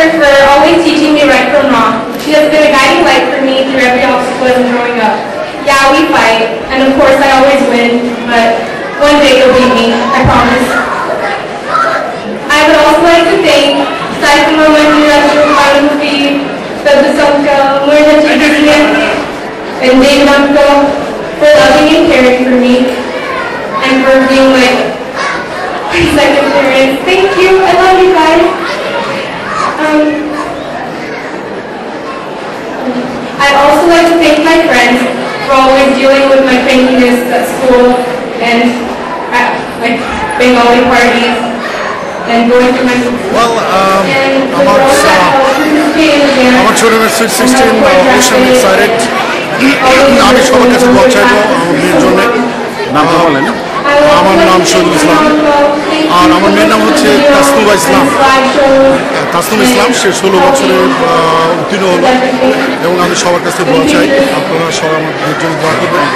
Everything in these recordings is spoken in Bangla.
teacher for always teaching me right from wrong. She has been a guiding light for me through every obstacle as I'm growing up. Yeah, we fight, and of course I always win, but one day you'll beat me, I promise. I would also like to thank Saiful Mohammed Rafi, Tabasonka, Murna Chikisnian, and David Uncle for loving and caring for me, and for being my second parents. Thank you, I love you guys. I'd also like to thank my friends for always dealing with my crankiness at school and at like Bengali parties and going through my Well, আমার ছোট মেয়ে সুইট 16 অবশ্যই এক্সাইটেড আমি সবার কাছে দোয়া চাইবো আমার মেয়ের জন্য নামটা বলেন আমার নাম শহীদুল ইসলাম আর আমার মেয়ের নাম হচ্ছে তাসনুবা ইসলাম তাসনুবা ইসলাম সে 16 বছরে উত্তীর্ণ হলো এবং আমি সবার কাছে দোয়া চাই আপনারা সবাই আমার মেয়ের জন্য দোয়া করবেন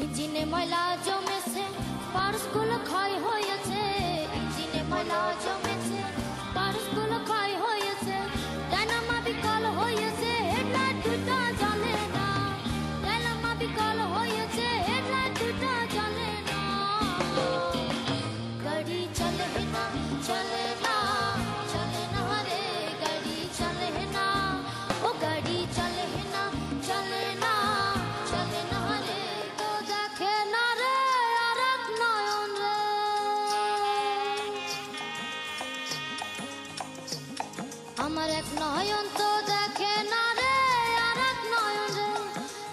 ধন্যবাদ ময়লা জমেছে পারসগুলো ক্ষয় হয়েছে ইঞ্জিনে ময়লা জমেছে পারসগুলো ক্ষয় হয়েছে ডায়নামা বিকল হয়েছে হেডলাইট দুটো জ্বলে না ডায়নামা বিকল হয়েছে হেডলাইট দুটো জ্বলে না গাড়ি চলে না চলে না চলে না রে গাড়ি চলে না ও গাড়ি চলে না চলে না চলে না রে আমার এক নয়ন তো দেখে না রে আর এক নয়ন রে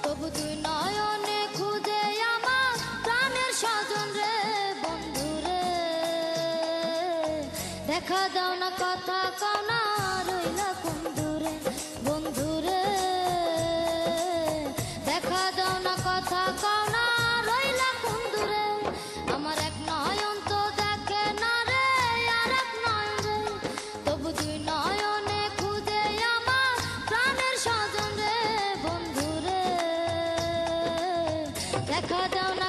তবু তুই নয়নে খুঁজে আমার প্রাণের স্বজন রে বন্ধু রে দেখা দাও না কথা কও না রইলা কোন দূরে বন্ধু রে দেখা দাও না কথা কও না রইলা কোন দূরে আমার এক নয়ন তো দেখে না রে আর এক নয়ন রে তবু তুই নয়নে খুঁজে আমার প্রাণের স্বজন রে বন্ধু রে দেখা দাও না